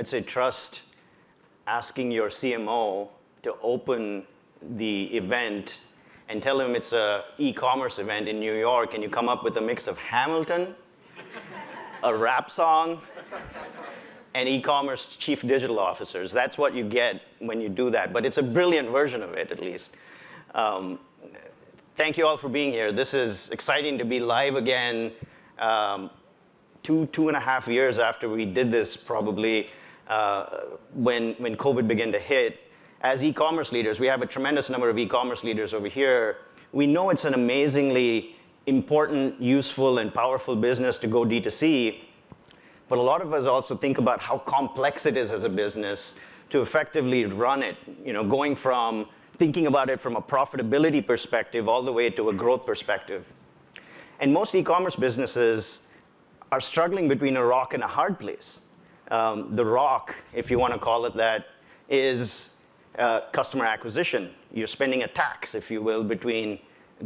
I'd say trust asking your CMO to open the event and tell him it's a e-commerce event in New York, and you come up with a mix of Hamilton, a rap song, and e-commerce chief digital officers. That's what you get when you do that, but it's a brilliant version of it, at least. Thank you all for being here. This is exciting to be live again, 2.5 years after we did this, probably, when COVID began to hit. As e-commerce leaders, we have a tremendous number of e-commerce leaders over here. We know it's an amazingly important, useful, and powerful business to go D2C, but a lot of us also think about how complex it is as a business to effectively run it, going from thinking about it from a profitability perspective all the way to a growth perspective. And most e-commerce businesses are struggling between a rock and a hard place. The rock, if you want to call it that, is customer acquisition. You're spending a tax, if you will, between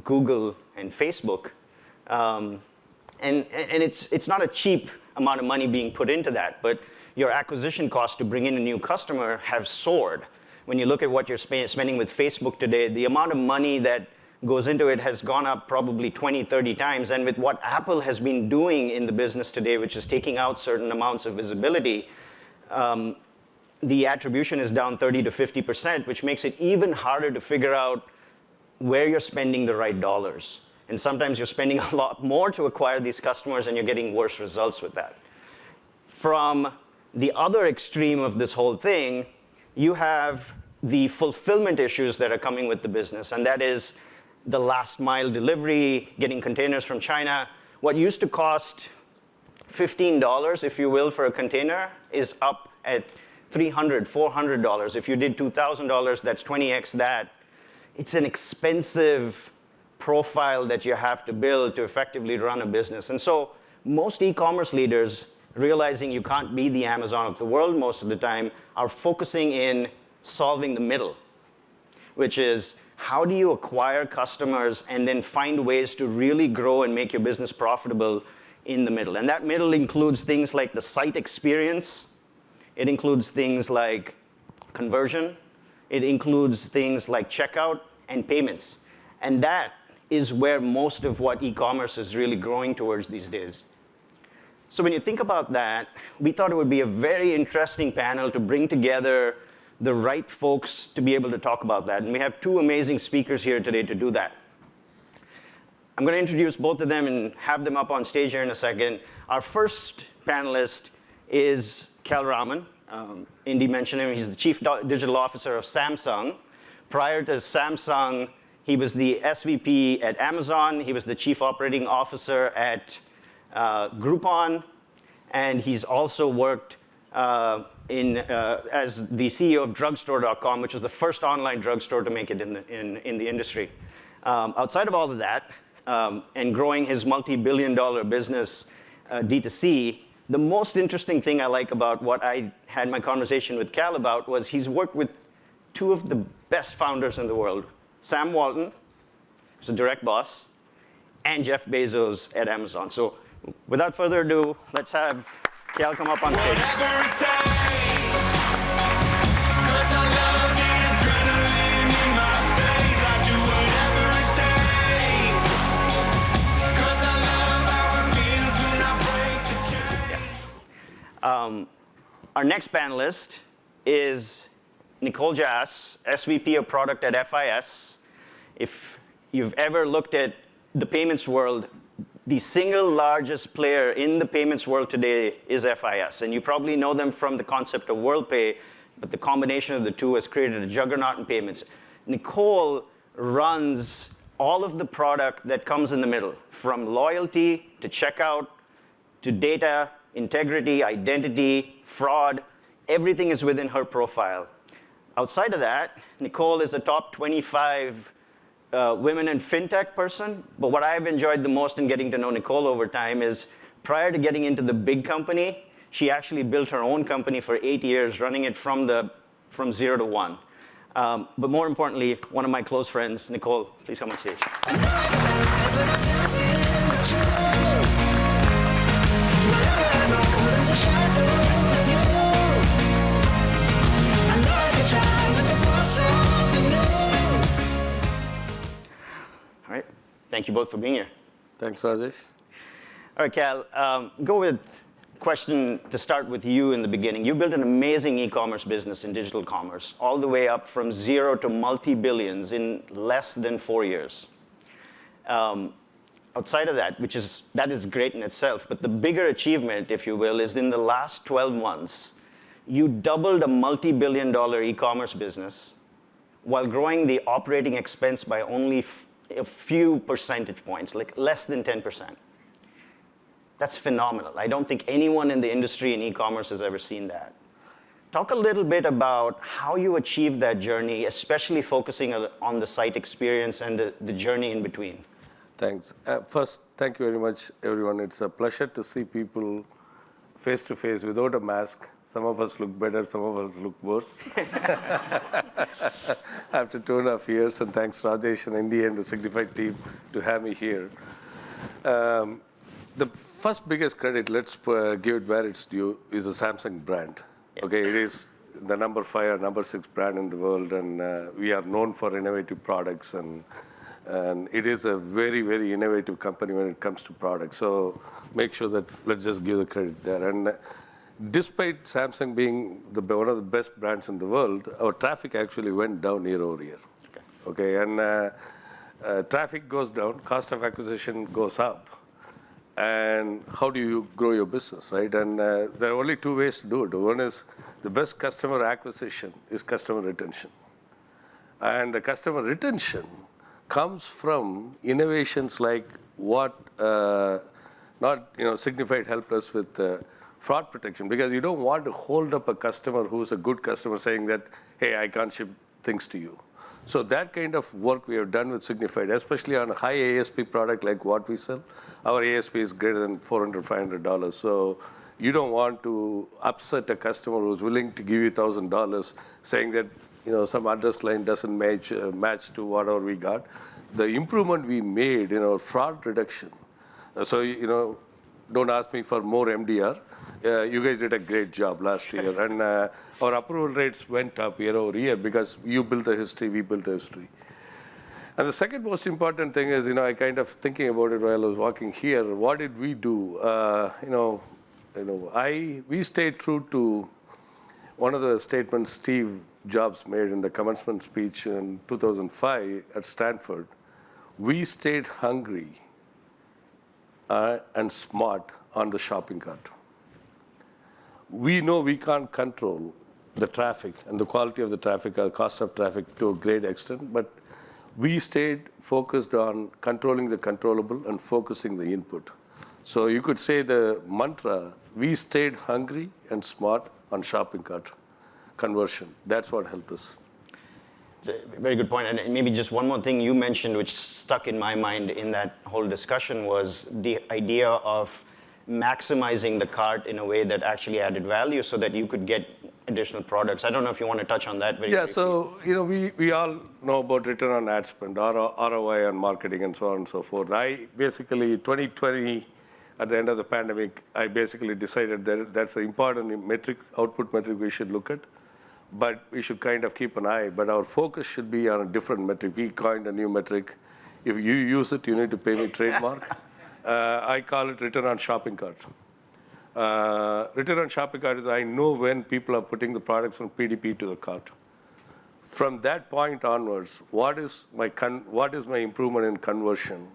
Google and Facebook. And it's not a cheap amount of money being put into that, but your acquisition costs to bring in a new customer have soared. When you look at what you're spending with Facebook today, the amount of money that goes into it has gone up probably 20, 30 times. And with what Apple has been doing in the business today, which is taking out certain amounts of visibility, the attribution is down 30 to 50%, which makes it even harder to figure out where you're spending the right dollars. And sometimes you're spending a lot more to acquire these customers, and you're getting worse results with that. From the other extreme of this whole thing, you have the fulfillment issues that are coming with the business, and that is the last mile delivery, getting containers from China. What used to cost $15, if you will, for a container is up at $300, $400. If you did $2,000, that's 20x that. It's an expensive profile that you have to build to effectively run a business. And so most e-commerce leaders, realizing you can't be the Amazon of the world most of the time, are focusing in solving the middle, which is how do you acquire customers and then find ways to really grow and make your business profitable in the middle. And that middle includes things like the site experience. It includes things like conversion. It includes things like checkout and payments. And that is where most of what e-commerce is really growing towards these days. So when you think about that, we thought it would be a very interesting panel to bring together the right folks to be able to talk about that. And we have two amazing speakers here today to do that. I'm going to introduce both of them and have them up on stage here in a second. Our first panelist is Kal Raman. Indy mentioned him. He's the Chief Digital Officer of Samsung. Prior to Samsung, he was the SVP at Amazon. He was the Chief Operating Officer at Groupon. And he's also worked as the CEO of Drugstore.com, which was the first online drugstore to make it in the industry. Outside of all of that, and growing his multi-billion-dollar business, D2C, the most interesting thing I like about what I had my conversation with Kal about was he's worked with two of the best founders in the world, Sam Walton, who's a direct boss, and Jeff Bezos at Amazon. So without further ado, let's have Kal come up on stage. Our next panelist is Nicole Jass, SVP of Product at FIS. If you've ever looked at the payments world, the single largest player in the payments world today is FIS. And you probably know them from the concept of WorldPay, but the combination of the two has created a juggernaut in payments. Nicole runs all of the product that comes in the middle, from loyalty to checkout to data, integrity, identity, fraud. Everything is within her profile. Outside of that, Nicole is a top 25 women in fintech person. But what I've enjoyed the most in getting to know Nicole over time is prior to getting into the big company, she actually built her own company for 8 years, running it from 0 to 1. But more importantly, one of my close friends, Nicole, please come on stage. child with the force of the moon. All right. Thank you both for being here. Thanks, Rajesh. All right, Cal, go with question to start with you in the beginning. You built an amazing e-commerce business in digital commerce, all the way up from zero to multi-billions in less than 4 years. Outside of that, that is great in itself, but the bigger achievement, if you will, is in the last 12 months, you doubled a multi-billion-dollar e-commerce business while growing the operating expense by only a few percentage points, like less than 10%. That's phenomenal. I don't think anyone in the industry in e-commerce has ever seen that. Talk a little bit about how you achieved that journey, especially focusing on the site experience and the journey in between. Thanks. First, thank you very much, everyone. It's a pleasure to see people face to face without a mask. Some of us look better, some of us look worse. After 2.5 years, and thanks Rajesh and Indy and the Signify team to have me here. The first biggest credit, let's give it where it's due, is the Samsung brand. Yeah. Okay, it is the number 5 or number 6 brand in the world, and we are known for innovative products, and it is a very, very innovative company when it comes to products. So make sure that let's just give the credit there. And despite Samsung being one of the best brands in the world, our traffic actually went down year over year. Okay, and traffic goes down, cost of acquisition goes up. And how do you grow your business, right? And there are only 2 ways to do it. One is the best customer acquisition is customer retention. And the customer retention comes from innovations like what Signify helped us with fraud protection, because you don't want to hold up a customer who's a good customer saying that, hey, I can't ship things to you. So that kind of work we have done with Signify, especially on a high ASP product like what we sell. Our ASP is greater than $400, $500. So you don't want to upset a customer who's willing to give you $1,000 saying that some address line doesn't match to whatever we got. The improvement we made in our fraud reduction. So don't ask me for more MDR. You guys did a great job last year, and our approval rates went up year over year because you built the history, we built the history. And the second most important thing is, I kind of thinking about it while I was walking here. What did we do? We stayed true to one of the statements Steve Jobs made in the commencement speech in 2005 at Stanford. We stayed hungry and smart on the shopping cart. We know we can't control the traffic and the quality of the traffic or cost of traffic to a great extent, but we stayed focused on controlling the controllable and focusing the input. So you could say the mantra, we stayed hungry and smart on shopping cart conversion. That's what helped us. It's a very good point. And maybe just one more thing you mentioned, which stuck in my mind in that whole discussion, was the idea of maximizing the cart in a way that actually added value so that you could get additional products. I don't know if you want to touch on that very briefly. So we all know about return on ad spend, ROI on marketing, and so on and so forth. I basically, 2020, at the end of the pandemic, I basically decided that that's an important metric, output metric we should look at. But we should kind of keep an eye. But our focus should be on a different metric. We coined a new metric. If you use it, you need to pay me trademark. I call it return on shopping cart. Return on shopping cart is I know when people are putting the products from PDP to the cart. From that point onwards, what is my improvement in conversion,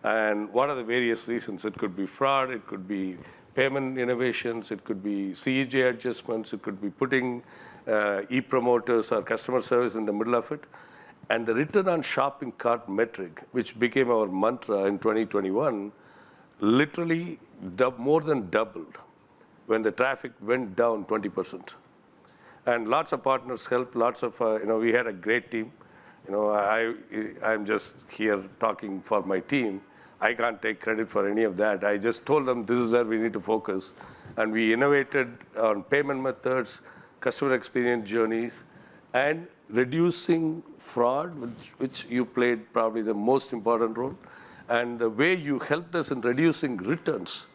and what are the various reasons? It could be fraud, it could be payment innovations, it could be CEJ adjustments, it could be putting e-promoters or customer service in the middle of it. And the return on shopping cart metric, which became our mantra in 2021, literally more than doubled when the traffic went down 20%. And lots of partners helped, we had a great team. I'm just here talking for my team. I can't take credit for any of that. I just told them this is where we need to focus. And we innovated on payment methods, customer experience journeys, and reducing fraud, which you played probably the most important role. And the way you helped us in reducing returns,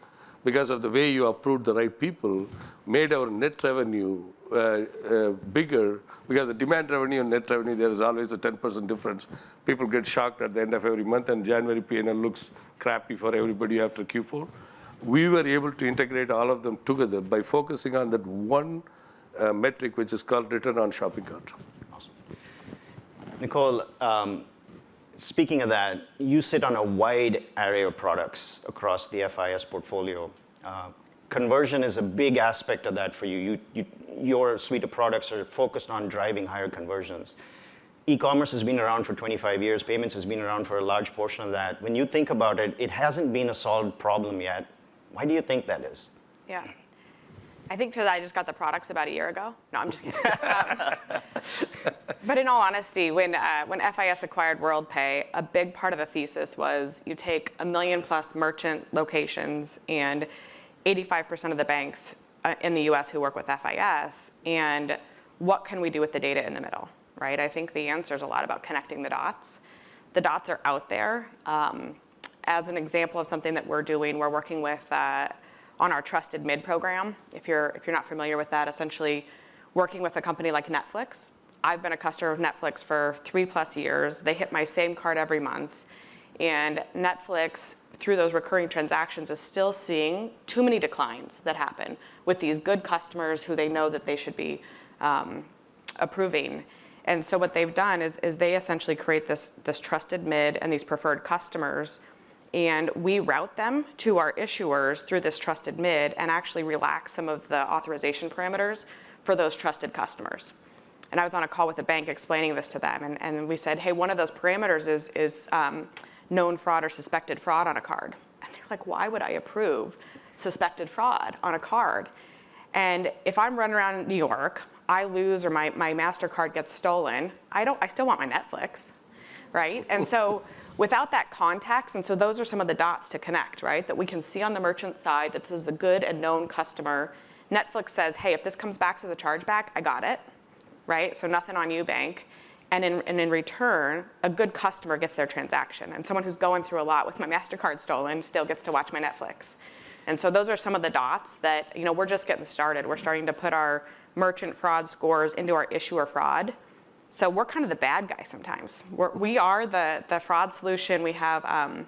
because of the way you approved the right people, made our net revenue bigger, because the demand revenue and net revenue, there is always a 10% difference. People get shocked at the end of every month, and January P&L looks crappy for everybody after Q4. We were able to integrate all of them together by focusing on that one metric, which is called return on shopping cart. Awesome. Nicole, speaking of that, you sit on a wide array of products across the FIS portfolio. Conversion is a big aspect of that for you. Your suite of products are focused on driving higher conversions. E-commerce has been around for 25 years. Payments has been around for a large portion of that. When you think about it, it hasn't been a solved problem yet. Why do you think that is? Yeah. I think because I just got the products about a year ago. No, I'm just kidding. But in all honesty, when FIS acquired WorldPay, a big part of the thesis was you take 1 million plus merchant locations and 85% of the banks in the US who work with FIS, and what can we do with the data in the middle, right? I think the answer is a lot about connecting the dots. The dots are out there. As an example of something that we're doing, we're working with on our Trusted Mid program. If you're not familiar with that, essentially working with a company like Netflix. I've been a customer of Netflix for 3+ years. They hit my same card every month. And Netflix, through those recurring transactions, is still seeing too many declines that happen with these good customers who they know that they should be approving. And so what they've done is they essentially create this Trusted Mid and these preferred customers, and we route them to our issuers through this Trusted Mid and actually relax some of the authorization parameters for those trusted customers. And I was on a call with a bank explaining this to them, and we said, hey, one of those parameters is known fraud or suspected fraud on a card. And they're like, why would I approve suspected fraud on a card? And if I'm running around New York, I lose or my MasterCard gets stolen, I still want my Netflix, right? And so without that context, and so those are some of the dots to connect, right? That we can see on the merchant side that this is a good and known customer. Netflix says, hey, if this comes back as a chargeback, I got it, right? So nothing on you, bank. And in return, a good customer gets their transaction. And someone who's going through a lot with my MasterCard stolen still gets to watch my Netflix. And so those are some of the dots that, we're just getting started. We're starting to put our merchant fraud scores into our issuer fraud. So we're kind of the bad guy sometimes. We are the fraud solution. We have a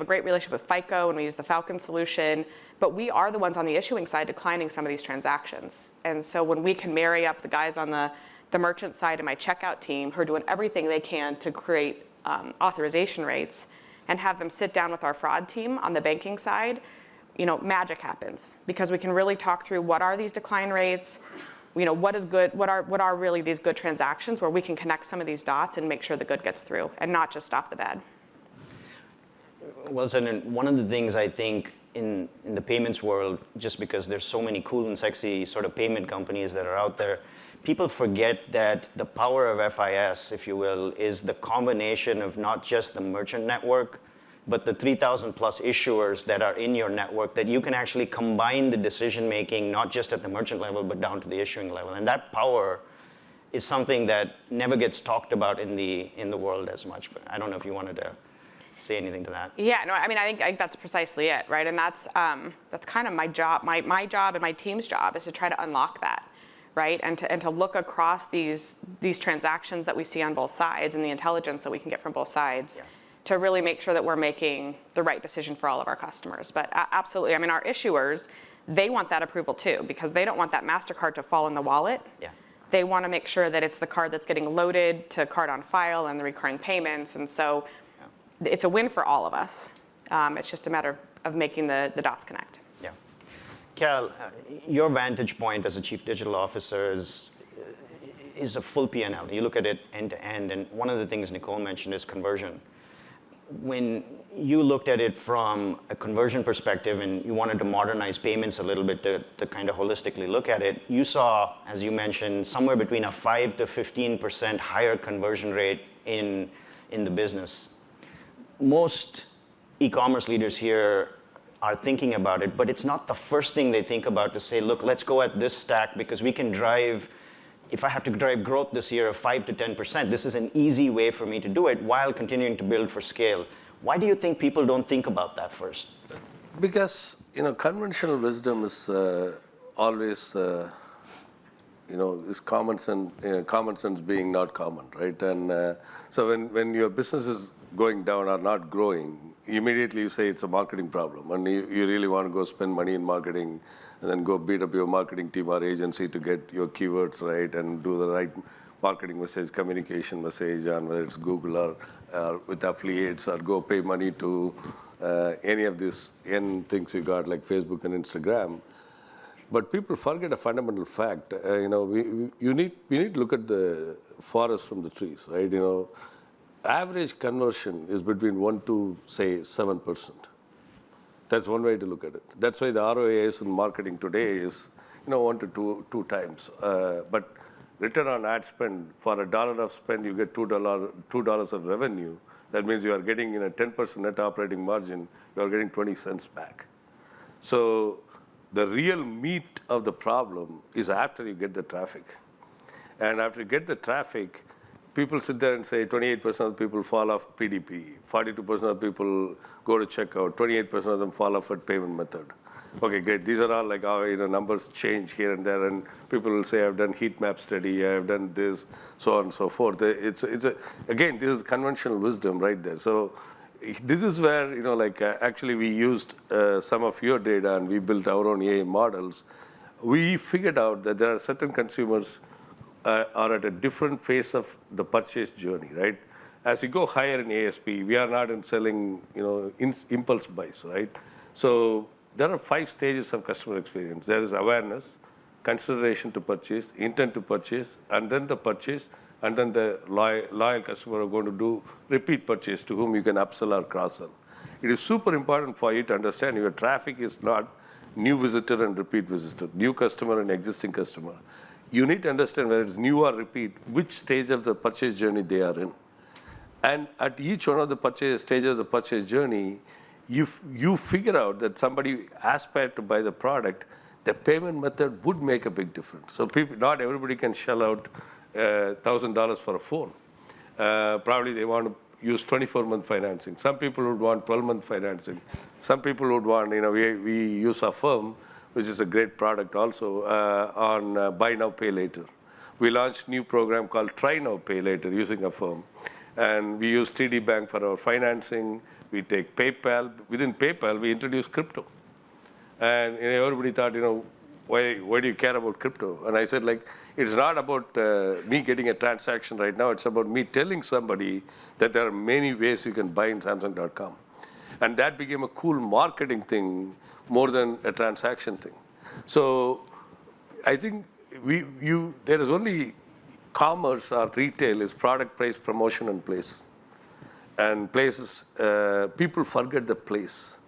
great relationship with FICO, and we use the Falcon solution. But we are the ones on the issuing side declining some of these transactions. And so when we can marry up the guys on the merchant side and my checkout team who are doing everything they can to create authorization rates and have them sit down with our fraud team on the banking side, magic happens, because we can really talk through what are these decline rates, what is good, what are really these good transactions where we can connect some of these dots and make sure the good gets through and not just stop the bad. Well said. And one of the things I think in the payments world, just because there's so many cool and sexy sort of payment companies that are out there, people forget that the power of FIS, if you will, is the combination of not just the merchant network, but the 3,000 plus issuers that are in your network, that you can actually combine the decision making, not just at the merchant level, but down to the issuing level. And that power is something that never gets talked about in the world as much. But I don't know if you wanted to say anything to that. Yeah, no, I think that's precisely it, right? And that's kind of my job. My job and my team's job is to try to unlock that, right? And to look across these transactions that we see on both sides and the intelligence that we can get from both sides. Yeah. To really make sure that we're making the right decision for all of our customers. But absolutely, our issuers, they want that approval too, because they don't want that MasterCard to fall in the wallet. Yeah. They want to make sure that it's the card that's getting loaded to card on file and the recurring payments. And so it's a win for all of us. It's just a matter of making the dots connect. Yeah. Cal, your vantage point as a chief digital officer is a full P&L. You look at it end to end. And one of the things Nicole mentioned is conversion. When you looked at it from a conversion perspective and you wanted to modernize payments a little bit to kind of holistically look at it, you saw, as you mentioned, somewhere between a 5 to 15% higher conversion rate in the business. Most e-commerce leaders here are thinking about it, but it's not the first thing they think about to say, look, let's go at this stack because we can drive. If I have to drive growth this year of 5 to 10%, this is an easy way for me to do it while continuing to build for scale. Why do you think people don't think about that first? Because, conventional wisdom is always is common sense being not common, right? And so when your business is going down or not growing, immediately you say it's a marketing problem, and you really want to go spend money in marketing, and then go beat up your marketing team or agency to get your keywords right and do the right marketing message, communication message on whether it's Google or with affiliates, or go pay money to any of these things you got like Facebook and Instagram. But people forget a fundamental fact. We need to look at the forest from the trees, right? Average conversion is between 1 to say 7%. That's one way to look at it. That's why the ROAS in marketing today is 1 to 2 times. But return on ad spend, for $1 of spend, you get $2 of revenue. That means you are getting in a 10% net operating margin, you are getting 20 cents back. So the real meat of the problem is after you get the traffic. And after you get the traffic, people sit there and say 28% of people fall off PDP, 42% of people go to checkout, 28% of them fall off at payment method. Okay, great. These are all like how numbers change here and there, and people will say, I've done heat map study, I've done this, so on and so forth. Again, this is conventional wisdom right there. So this is where, actually we used some of your data and we built our own AI models. We figured out that there are certain consumers are at a different phase of the purchase journey, right? As you go higher in ASP, we are not in selling, impulse buys, right? So there are 5 stages of customer experience. There is awareness, consideration to purchase, intent to purchase, and then the purchase, and then the loyal customer are going to do repeat purchase to whom you can upsell or cross-sell. It is super important for you to understand your traffic is not new visitor and repeat visitor, new customer and existing customer. You need to understand whether it's new or repeat, which stage of the purchase journey they are in. And at each one of the stages of the purchase journey, you figure out that somebody aspires to buy the product, the payment method would make a big difference. So not everybody can shell out $1,000 for a phone. Probably they want to use 24-month financing. Some people would want 12-month financing. Some people would want, we use Affirm, which is a great product also, on buy now, pay later. We launched a new program called Try Now, Pay Later using Affirm. And we use TD Bank for our financing. We take PayPal. Within PayPal, we introduced crypto. And everybody thought, why do you care about crypto? And I said, it's not about me getting a transaction right now. It's about me telling somebody that there are many ways you can buy in Samsung.com. And that became a cool marketing thing more than a transaction thing. So I think there is only commerce or retail is product, price, promotion, and place. And places, people forget the place.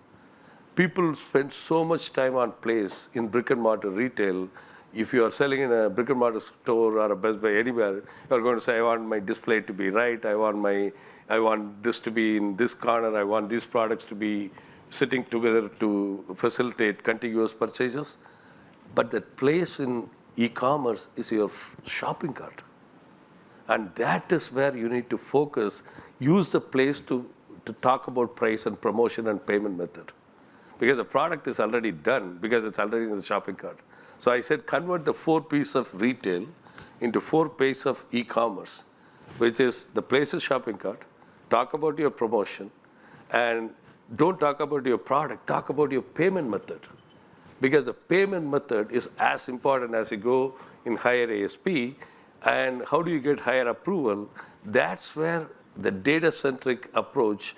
People spend so much time on place in brick and mortar retail. If you are selling in a brick and mortar store or a Best Buy anywhere, you're going to say, I want my display to be right. I want this to be in this corner. I want these products to be sitting together to facilitate contiguous purchases. But the place in e-commerce is your shopping cart. And that is where you need to focus. Use the place to talk about price and promotion and payment method. Because the product is already done, because it's already in the shopping cart. So I said, convert the 4 P's of retail into 4 P's of e-commerce, which is the place is shopping cart, talk about your promotion, and don't talk about your product, talk about your payment method. Because the payment method is as important as you go in higher ASP. And how do you get higher approval? That's where the data-centric approach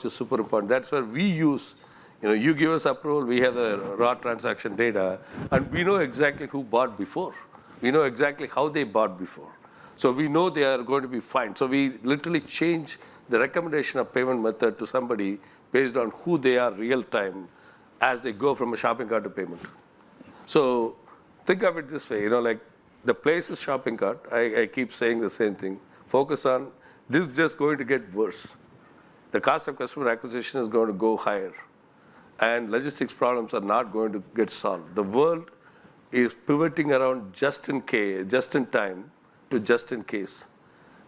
is super important. That's where we use, you give us approval, we have the raw transaction data, and we know exactly who bought before. We know exactly how they bought before. So we know they are going to be fine. So we literally change the recommendation of payment method to somebody based on who they are real time as they go from a shopping cart to payment. So think of it this way, the place is shopping cart. I keep saying the same thing. Focus on this is just going to get worse. The cost of customer acquisition is going to go higher. And logistics problems are not going to get solved. The world is pivoting around just in time to just in case.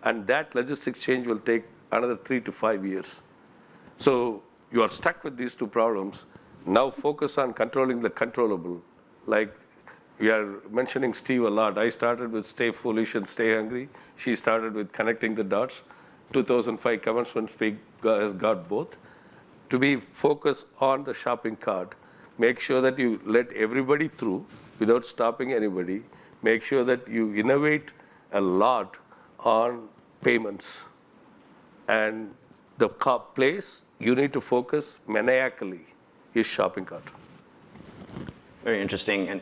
And that logistics change will take another 3 to 5 years. So you are stuck with these 2 problems. Now focus on controlling the controllable. we are mentioning Steve a lot. I started with Stay Foolish and Stay Hungry. She started with Connecting the Dots. 2005 Commencement Speak has got both. To be focused on the shopping cart, make sure that you let everybody through without stopping anybody. Make sure that you innovate a lot on payments. And the place you need to focus maniacally is shopping cart. Very interesting. And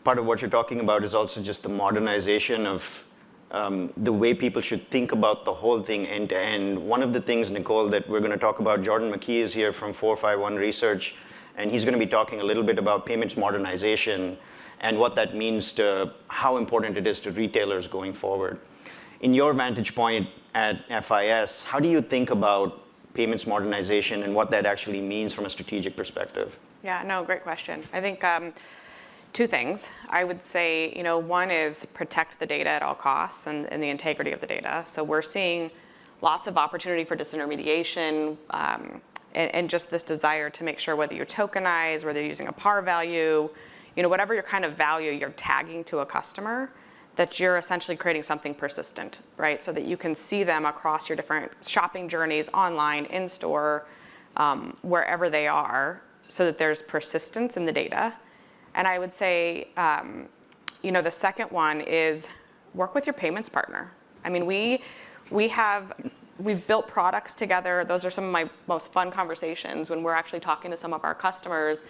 part of what you're talking about is also just the modernization of the way people should think about the whole thing end to end. One of the things, Nicole, that we're going to talk about, Jordan McKee is here from 451 Research, and he's going to be talking a little bit about payments modernization and what that means to how important it is to retailers going forward. In your vantage point at FIS, how do you think about payments modernization and what that actually means from a strategic perspective? Yeah, no, great question. I think two things. I would say, one is protect the data at all costs and the integrity of the data. So we're seeing lots of opportunity for disintermediation and just this desire to make sure whether you're tokenized, whether you're using a par value, whatever your kind of value you're tagging to a customer, that you're essentially creating something persistent, right? So that you can see them across your different shopping journeys, online, in store, wherever they are, so that there's persistence in the data. And I would say, the second one is work with your payments partner. I mean, we've built products together. Those are some of my most fun conversations when we're actually talking to some of our customers.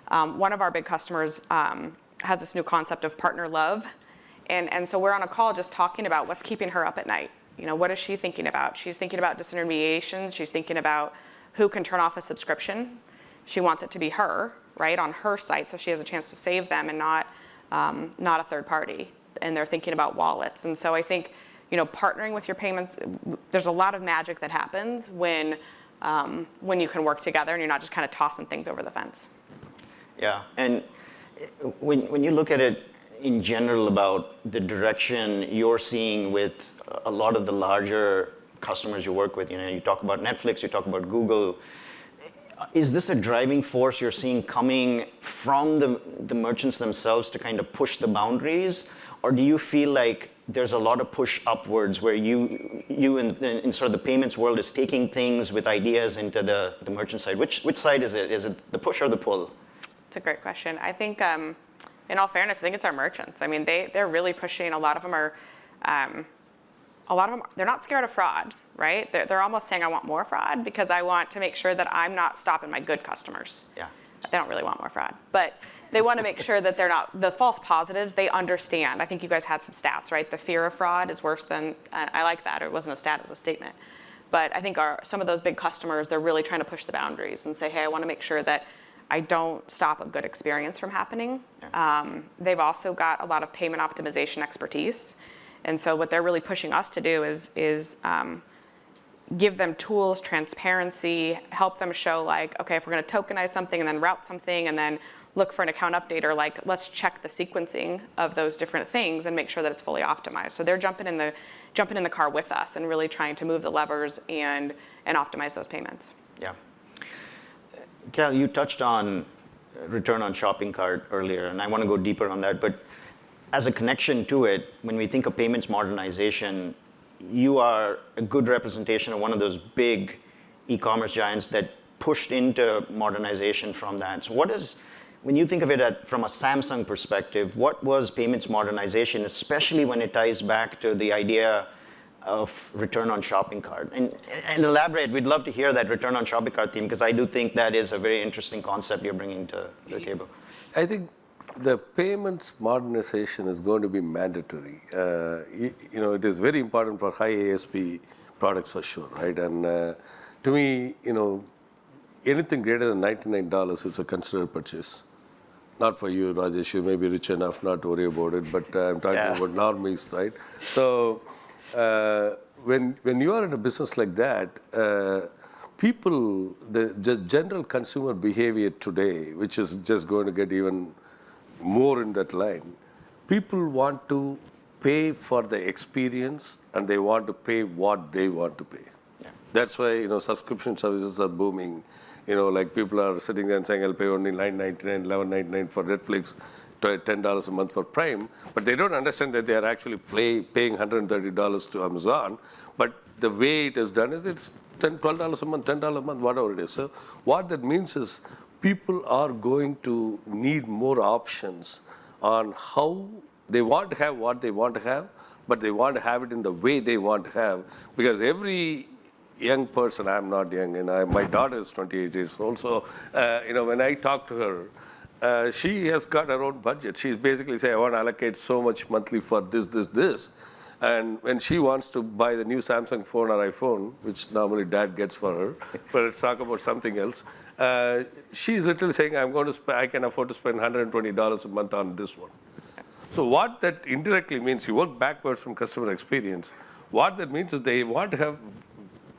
One of our big customers has this new concept of partner love. And so we're on a call just talking about what's keeping her up at night. What is she thinking about? She's thinking about disintermediation. She's thinking about who can turn off a subscription. She wants it to be her, right, on her site, so she has a chance to save them and not a third party. And they're thinking about wallets. And so I think, partnering with your payments, there's a lot of magic that happens when you can work together and you're not just kind of tossing things over the fence. Yeah, and when you look at it in general about the direction you're seeing with a lot of the larger customers you work with, you talk about Netflix, you talk about Google, is this a driving force you're seeing coming from the merchants themselves to kind of push the boundaries? Or do you feel like there's a lot of push upwards where you in sort of the payments world is taking things with ideas into the merchant side? Which side is it? Is it the push or the pull? It's a great question. I think, in all fairness, I think it's our merchants. I mean, they're really pushing. A lot of them are, they're not scared of fraud, right? They're almost saying, I want more fraud because I want to make sure that I'm not stopping my good customers. Yeah. They don't really want more fraud, but they want to make sure that they're not, the false positives, they understand. I think you guys had some stats, right? The fear of fraud is worse than, I like that. It wasn't a stat, it was a statement. But I think some of those big customers, they're really trying to push the boundaries and say, hey, I want to make sure that I don't stop a good experience from happening. They've also got a lot of payment optimization expertise. And so what they're really pushing us to do is give them tools, transparency, help them show like, okay, if we're going to tokenize something and then route something and then look for an account updater, like let's check the sequencing of those different things and make sure that it's fully optimized. So they're jumping in the car with us and really trying to move the levers and optimize those payments. Yeah. Cal, you touched on return on shopping cart earlier, and I want to go deeper on that. But as a connection to it, when we think of payments modernization, you are a good representation of one of those big e-commerce giants that pushed into modernization from that. So when you think of it from a Samsung perspective, what was payments modernization, especially when it ties back to the idea of return on shopping cart? And elaborate, we'd love to hear that return on shopping cart theme, because I do think that is a very interesting concept you're bringing to the table. I think the payments modernization is going to be mandatory. It is very important for high ASP products for sure, right? And to me, anything greater than $99 is a considered purchase. Not for you, Rajesh, you may be rich enough not to worry about it, but I'm talking about normies, right? So when you are in a business like that, the general consumer behavior today, which is just going to get even more in that line, people want to pay for the experience and they want to pay what they want to pay. Yeah. That's why subscription services are booming. Like people are sitting there and saying, I'll pay only $9.99, $11.99 for Netflix. $10 a month for Prime, but they don't understand that they are actually paying $130 to Amazon. But the way it is done is it's $12 a month, $10 a month, whatever it is. So what that means is people are going to need more options on how they want to have what they want to have, but they want to have it in the way they want to have. Because every young person, I'm not young, and my daughter is 28 years old, so when I talk to her, she has got her own budget. She's basically saying, I want to allocate so much monthly for this. And when she wants to buy the new Samsung phone or iPhone, which normally dad gets for her, but let's talk about something else, she's literally saying, I can afford to spend $120 a month on this one. So what that indirectly means, you work backwards from customer experience. What that means is they want to have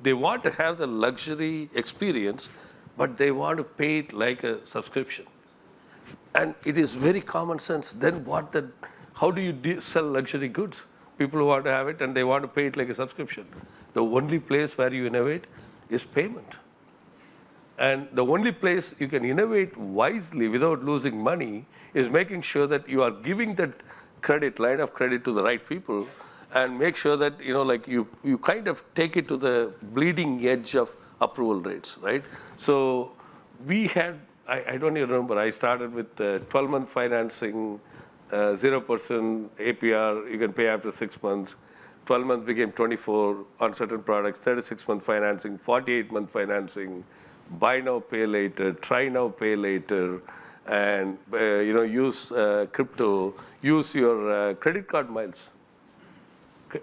the luxury experience, but they want to pay it like a subscription. And it is very common sense. Then how do you sell luxury goods? People who want to have it and they want to pay it like a subscription. The only place where you innovate is payment. And the only place you can innovate wisely without losing money is making sure that you are giving that line of credit to the right people, and make sure that you kind of take it to the bleeding edge of approval rates, right? So we had, I don't even remember, I started with 12-month financing, 0% APR, you can pay after 6 months. 12 months became 24 on certain products, 36-month financing, 48-month financing, buy now, pay later, try now, pay later, and use crypto, use your credit card miles.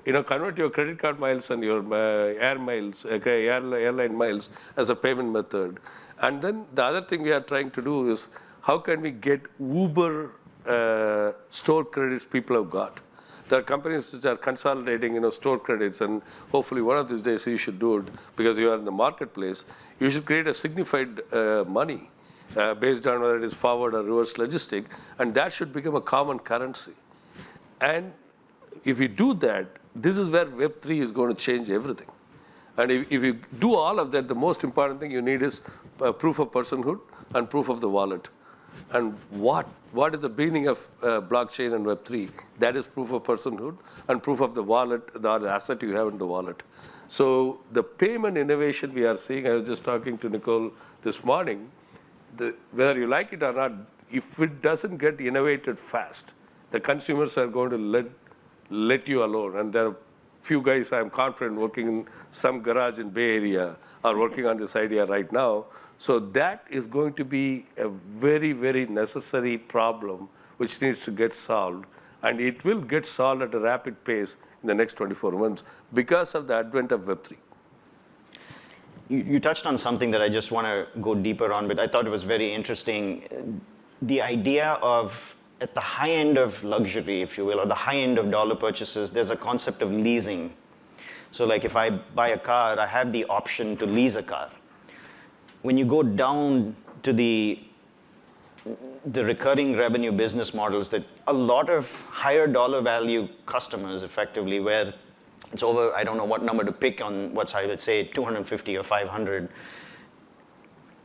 Convert your credit card miles and your airline miles as a payment method. And then the other thing we are trying to do is how can we get Uber store credits people have got. There are companies which are consolidating store credits, and hopefully one of these days you should do it because you are in the marketplace. You should create a signified money based on whether it is forward or reverse logistic, and that should become a common currency. And if you do that, this is where Web3 is going to change everything. And if you do all of that, the most important thing you need is proof of personhood and proof of the wallet. And what is the beginning of blockchain and Web3? That is proof of personhood and proof of the wallet, the asset you have in the wallet. So the payment innovation we are seeing, I was just talking to Nicole this morning, whether you like it or not, if it doesn't get innovated fast, the consumers are going to let you alone. And there are few guys, I'm confident, working in some garage in Bay Area are working on this idea right now. So that is going to be a very, very necessary problem which needs to get solved. And it will get solved at a rapid pace in the next 24 months because of the advent of Web3. You touched on something that I just want to go deeper on, but I thought it was very interesting. The idea of, at the high end of luxury, if you will, or the high end of dollar purchases, there's a concept of leasing. So like if I buy a car, I have the option to lease a car. When you go down to the recurring revenue business models, that a lot of higher dollar value customers effectively, where it's over, I don't know what number to pick on what side, let's say 250 or 500,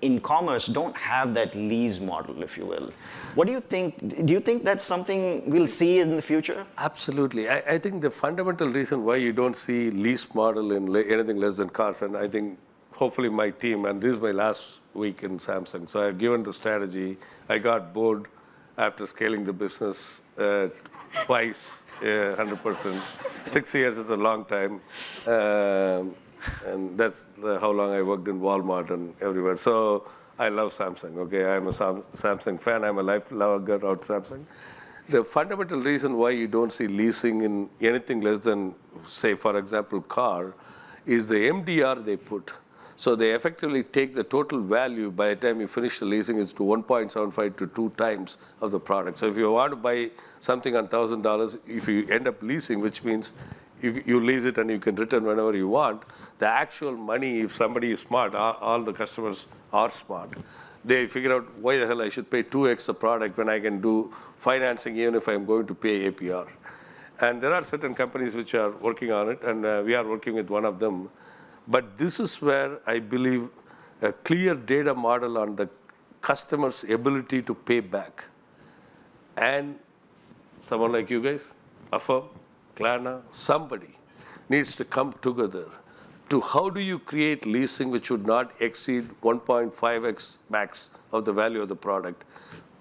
in commerce don't have that lease model, if you will. What do you think? Do you think that's something we'll see in the future? Absolutely. I think the fundamental reason why you don't see lease model in anything less than cars, and I think hopefully my team, and this is my last week in Samsung, so I've given the strategy. I got bored after scaling the business twice, 100%. 6 years is a long time. And that's how long I worked in Walmart and everywhere. So I love Samsung, okay? I'm a Samsung fan. I'm a lifelogger out Samsung. The fundamental reason why you don't see leasing in anything less than, say, for example, car, is the MDR they put. So they effectively take the total value by the time you finish the leasing is to 1.75 to 2 times of the product. So if you want to buy something on $1,000, if you end up leasing, which means you lease it and you can return whenever you want, the actual money, if somebody is smart, all the customers are smart, they figure out why the hell I should pay 2x the product when I can do financing even if I'm going to pay APR. And there are certain companies which are working on it, and we are working with one of them. But this is where I believe a clear data model on the customer's ability to pay back and someone like you guys, Affirm, Klarna, somebody needs to come together to how do you create leasing which would not exceed 1.5x max of the value of the product,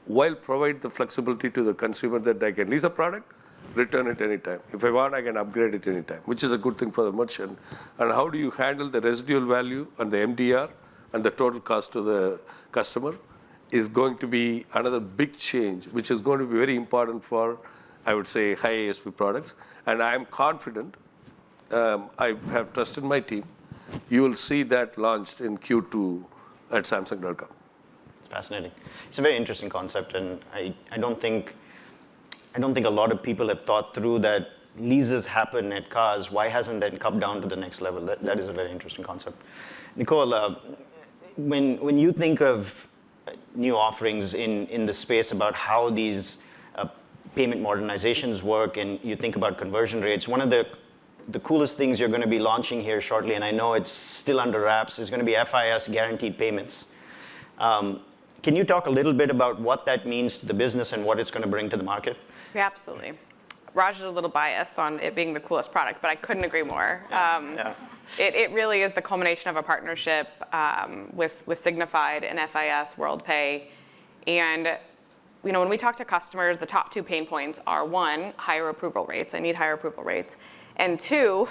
while provide the flexibility to the consumer that I can lease a product, return it anytime. If I want, I can upgrade it anytime, which is a good thing for the merchant. And how do you handle the residual value and the MDR and the total cost to the customer is going to be another big change, which is going to be very important for, I would say, high ASP products. And I am confident, I have trust in my team, you will see that launched in Q2 at Samsung.com. It's fascinating. It's a very interesting concept, and I don't think a lot of people have thought through that leases happen at cars. Why hasn't that come down to the next level? That is a very interesting concept. Nicole, when you think of new offerings in the space about how these payment modernizations work, and you think about conversion rates, one of the coolest things you're going to be launching here shortly, and I know it's still under wraps, is going to be FIS guaranteed payments. Can you talk a little bit about what that means to the business and what it's going to bring to the market? Yeah, absolutely. Raj is a little biased on it being the coolest product, but I couldn't agree more. Yeah. It really is the culmination of a partnership with Signified and FIS WorldPay. And when we talk to customers, the top two pain points are, one, higher approval rates. I need higher approval rates. And two,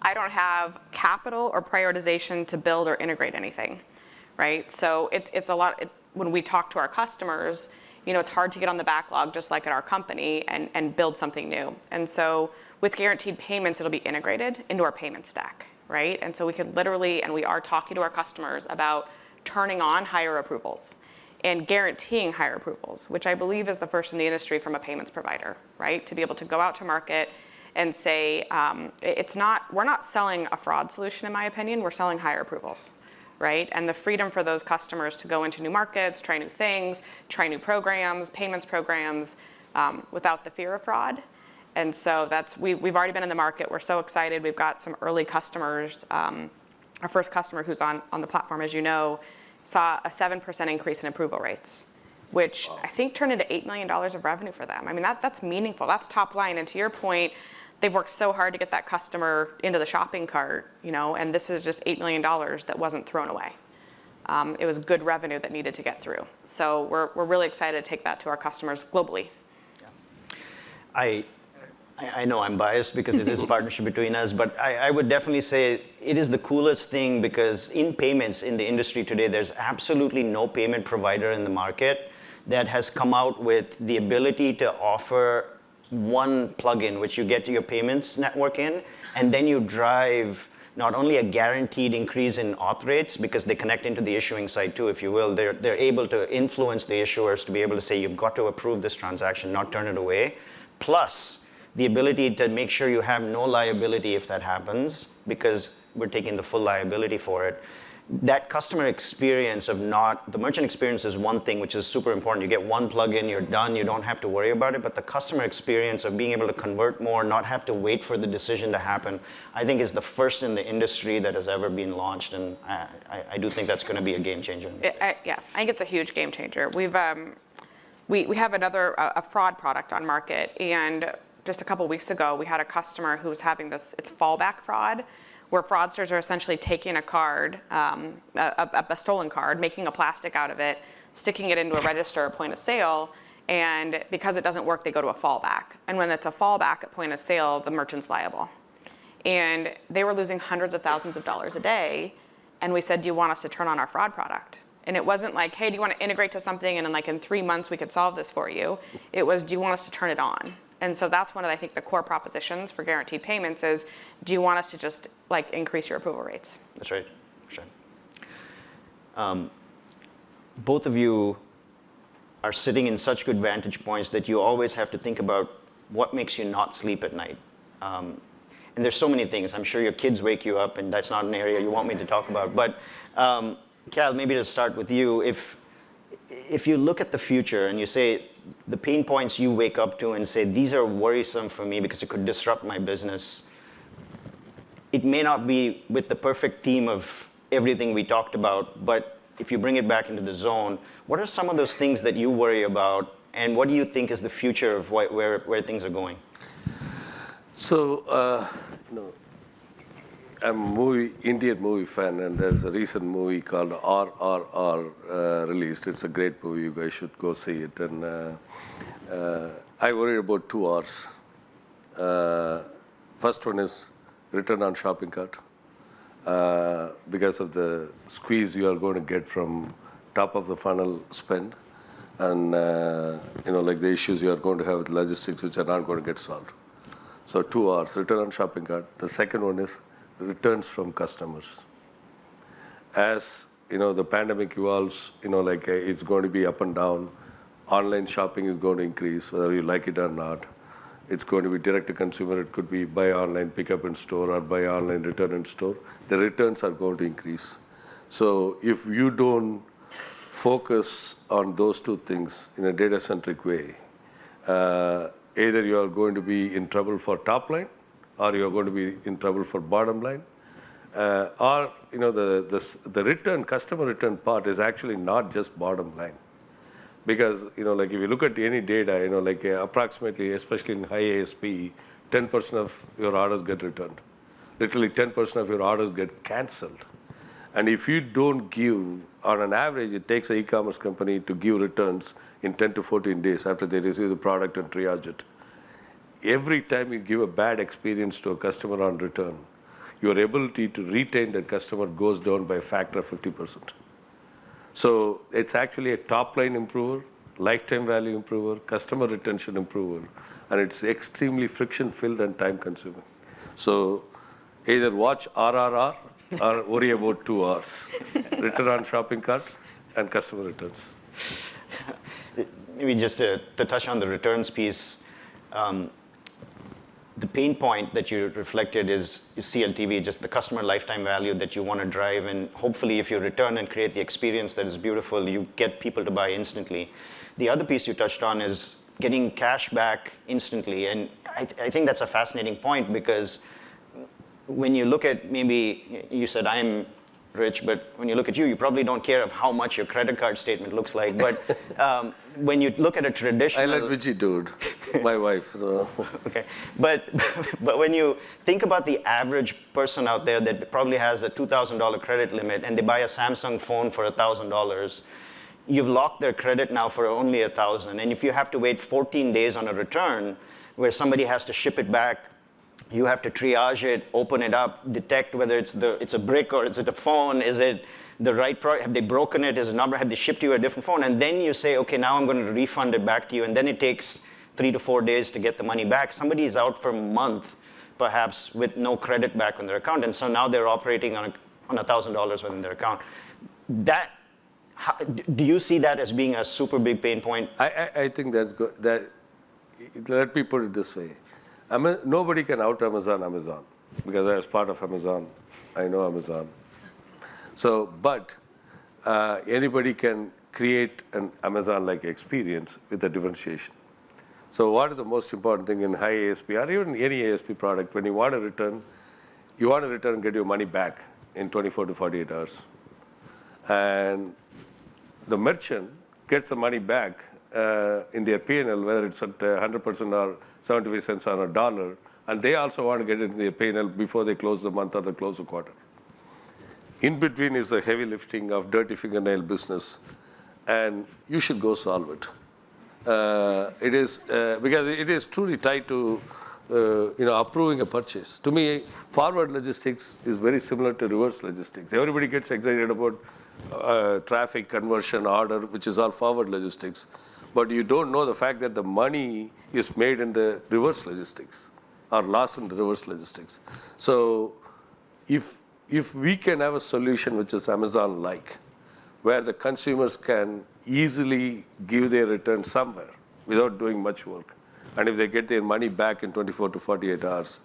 I don't have capital or prioritization to build or integrate anything, right? So it's a lot. When we talk to our customers, it's hard to get on the backlog, just like at our company, and build something new. And so with guaranteed payments, it'll be integrated into our payment stack, right? And so we can literally, and we are talking to our customers about turning on higher approvals and guaranteeing higher approvals, which I believe is the first in the industry from a payments provider, right? To be able to go out to market and say, we're not selling a fraud solution, in my opinion, we're selling higher approvals, right? And the freedom for those customers to go into new markets, try new things, try new programs, payments programs, without the fear of fraud. And so we've already been in the market. We're so excited. We've got some early customers. Our first customer who's on the platform, as you know, saw a 7% increase in approval rates, which I think turned into $8 million of revenue for them. I mean, that's meaningful. That's top line. And to your point, they've worked so hard to get that customer into the shopping cart, and this is just $8 million that wasn't thrown away. It was good revenue that needed to get through. So we're really excited to take that to our customers globally. Yeah. I know I'm biased because it is a partnership between us, but I would definitely say it is the coolest thing because in payments in the industry today, there's absolutely no payment provider in the market that has come out with the ability to offer one plugin which you get to your payments network in, and then you drive not only a guaranteed increase in auth rates because they connect into the issuing side too, if you will. They're able to influence the issuers to be able to say you've got to approve this transaction, not turn it away. Plus, the ability to make sure you have no liability if that happens because we're taking the full liability for it. That customer experience of the merchant experience is one thing which is super important. You get one plugin, you're done, you don't have to worry about it, but the customer experience of being able to convert more, not have to wait for the decision to happen, I think is the first in the industry that has ever been launched, and I do think that's going to be a game changer. I think it's a huge game changer. We have a fraud product on market, and just a couple weeks ago, we had a customer who was having it's fallback fraud, where fraudsters are essentially taking a card, a stolen card, making a plastic out of it, sticking it into a register or point of sale, and because it doesn't work, they go to a fallback. And when it's a fallback at point of sale, the merchant's liable. And they were losing hundreds of thousands of dollars a day, and we said, do you want us to turn on our fraud product? And it wasn't like, hey, do you want to integrate to something, and in 3 months we could solve this for you? It was, do you want us to turn it on? And so that's one of, I think, the core propositions for guaranteed payments is, do you want us to just increase your approval rates? That's right. Sure. Both of you are sitting in such good vantage points that you always have to think about what makes you not sleep at night. And there's so many things. I'm sure your kids wake you up, and that's not an area you want me to talk about. But Cal, maybe to start with you, if you look at the future and you say, the pain points you wake up to and say, these are worrisome for me because it could disrupt my business. It may not be with the perfect theme of everything we talked about, but if you bring it back into the zone, what are some of those things that you worry about and what do you think is the future of where things are going? So, I'm Indian movie fan, and there's a recent movie called RRR released. It's a great movie. You guys should go see it. And I worry about 2 R's. First one is return on shopping cart, because of the squeeze you are going to get from top of the funnel spend, and like the issues you are going to have with logistics, which are not going to get solved. So 2 R's, return on shopping cart. The second one is returns from customers. As the pandemic evolves, it's going to be up and down. Online shopping is going to increase, whether you like it or not. It's going to be direct to consumer. It could be buy online, pick up in store, or buy online, return in store. The returns are going to increase. So if you don't focus on those 2 things in a data-centric way, either you are going to be in trouble for top line, or you're going to be in trouble for bottom line, or the customer return part is actually not just bottom line, because if you look at any data, approximately, especially in high ASP, 10% of your orders get returned. Literally 10% of your orders get cancelled, and if you don't give, on an average, it takes an e-commerce company to give returns in 10 to 14 days after they receive the product and triage it. Every time you give a bad experience to a customer on return, your ability to retain that customer goes down by a factor of 50%. So it's actually a top-line improver, lifetime value improver, customer retention improver, and it's extremely friction-filled and time-consuming. So either watch RRR or worry about 2 R's, return on shopping cart and customer returns. Maybe just to touch on the returns piece, the pain point that you reflected is CLTV, just the customer lifetime value that you want to drive. And hopefully, if you return and create the experience that is beautiful, you get people to buy instantly. The other piece you touched on is getting cash back instantly. And I think that's a fascinating point, because when you look at, maybe you said I'm rich, but when you look at you probably don't care of how much your credit card statement looks like. But when you look at a traditional... I let Vijay do it, my wife. So. Okay, but when you think about the average person out there that probably has a $2,000 credit limit and they buy a Samsung phone for $1,000, you've locked their credit now for only $1,000. And if you have to wait 14 days on a return where somebody has to ship it back, you have to triage it, open it up, detect whether it's a brick or is it a phone, is it the right product, have they broken it, is it not, have they shipped you a different phone, and then you say, okay, now I'm going to refund it back to you, and then it takes 3 to 4 days to get the money back. Somebody is out for a month, perhaps, with no credit back on their account, and so now they're operating on $1,000 within their account. Do you see that as being a super big pain point? I think that's good. Let me put it this way. Nobody can out-Amazon, because I was part of Amazon. I know Amazon. So, but anybody can create an Amazon-like experience with a differentiation. So what is the most important thing in high ASP, or even any ASP product, when you want to return and get your money back in 24 to 48 hours. And the merchant gets the money back in their P&L, whether it's at 100% or 75 cents on a dollar, and they also want to get it in their P&L before they close the month or they close the quarter. In between is the heavy lifting of dirty fingernail business, and you should go solve it. It is because it is truly tied to approving a purchase. To me, forward logistics is very similar to reverse logistics. Everybody gets excited about traffic, conversion, order, which is all forward logistics. But you don't know the fact that the money is made in the reverse logistics or lost in the reverse logistics. So if we can have a solution which is Amazon-like, where the consumers can easily give their return somewhere without doing much work, and if they get their money back in 24 to 48 hours,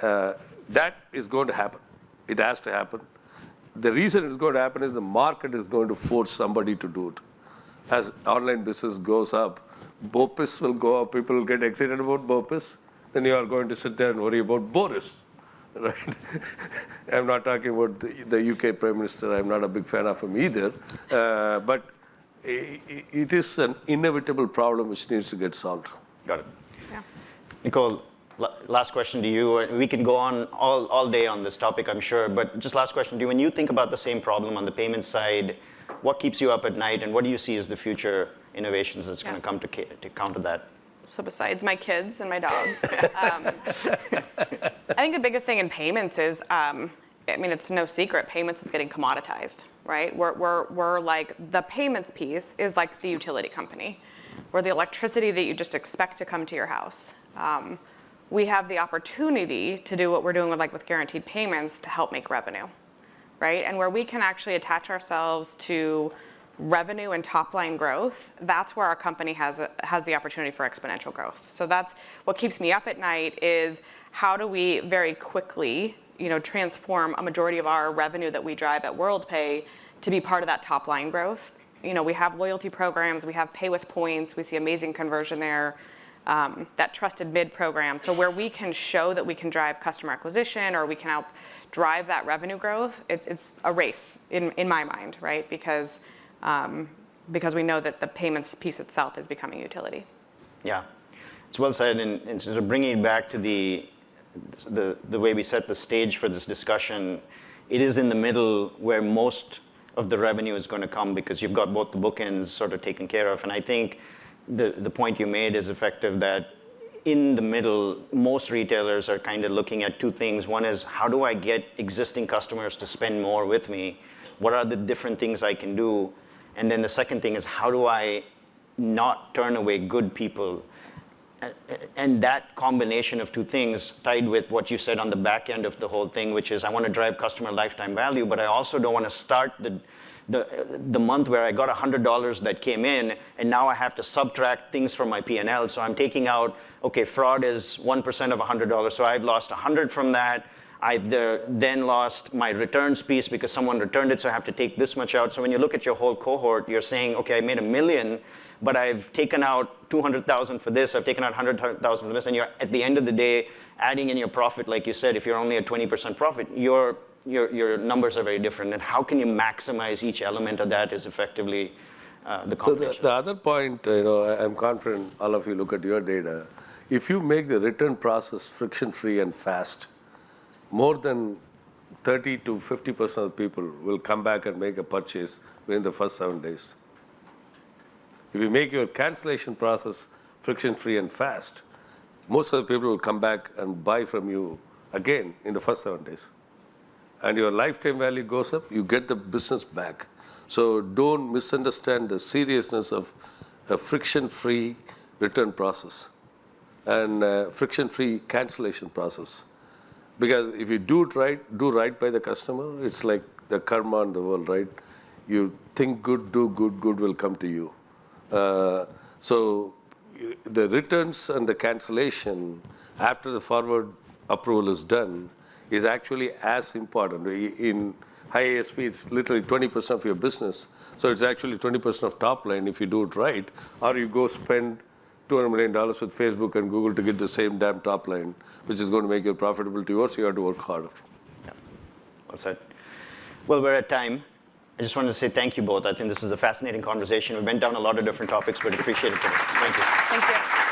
that is going to happen. It has to happen. The reason it's going to happen is the market is going to force somebody to do it. As online business goes up, BOPIS will go up. People will get excited about BOPIS. Then you are going to sit there and worry about Boris, right? I'm not talking about the UK Prime Minister. I'm not a big fan of him either. But it is an inevitable problem which needs to get solved. Got it. Yeah. Nicole, last question to you. We can go on all day on this topic, I'm sure, but just last question to you. When you think about the same problem on the payment side, what keeps you up at night, and what do you see as the future innovations that's going to come to counter that? So besides my kids and my dogs, I think the biggest thing in payments is, it's no secret, payments is getting commoditized, right? We're like, the payments piece is like the utility company. We're the electricity that you just expect to come to your house. We have the opportunity to do what we're doing with guaranteed payments to help make revenue, right? And where we can actually attach ourselves to revenue and top line growth, that's where our company has the opportunity for exponential growth. So that's what keeps me up at night, is how do we very quickly, transform a majority of our revenue that we drive at WorldPay to be part of that top line growth. We have loyalty programs, we have pay with points, we see amazing conversion there, that trusted mid program. So where we can show that we can drive customer acquisition, or we can help drive that revenue growth, it's a race in my mind, right? Because we know that the payments piece itself is becoming utility. Yeah, it's well said, and sort of bringing it back to the way we set the stage for this discussion, it is in the middle where most of the revenue is going to come, because you've got both the bookends sort of taken care of. And I think the point you made is effective, that in the middle, most retailers are kind of looking at two things. One is, how do I get existing customers to spend more with me? What are the different things I can do? And then the second thing is, how do I not turn away good people? And that combination of two things, tied with what you said on the back end of the whole thing, which is, I want to drive customer lifetime value, but I also don't want to start the month where I got $100 that came in, and now I have to subtract things from my P&L. So I'm taking out, okay, fraud is 1% of $100, so I've lost 100 from that. I've then lost my returns piece because someone returned it, so I have to take this much out. So when you look at your whole cohort, you're saying, okay, I made $1 million, but I've taken out 200,000 for this, I've taken out 100,000 for this, and you're, at the end of the day, adding in your profit, like you said, if you're only at 20% profit, your numbers are very different. And how can you maximize each element of that is effectively the competition. So the other point, I'm confident all of you look at your data. If you make the return process friction-free and fast, more than 30 to 50% of people will come back and make a purchase within the first 7 days. If you make your cancellation process friction-free and fast, most of the people will come back and buy from you again in the first 7 days. And your lifetime value goes up, you get the business back. So don't misunderstand the seriousness of a friction-free return process and friction-free cancellation process. Because if you do right by the customer, it's like the karma in the world, right? You think good, do good, good will come to you. So the returns and the cancellation after the forward approval is done is actually as important. In high ASP, it's literally 20% of your business. So it's actually 20% of top line if you do it right, or you go spend $200 million with Facebook and Google to get the same damn top line, which is going to make your profitability worse. You have to work harder. Yeah, well said. Well, we're at time. I just wanted to say thank you both. I think this was a fascinating conversation. We went down a lot of different topics, but appreciate it. Thank you. Thank you.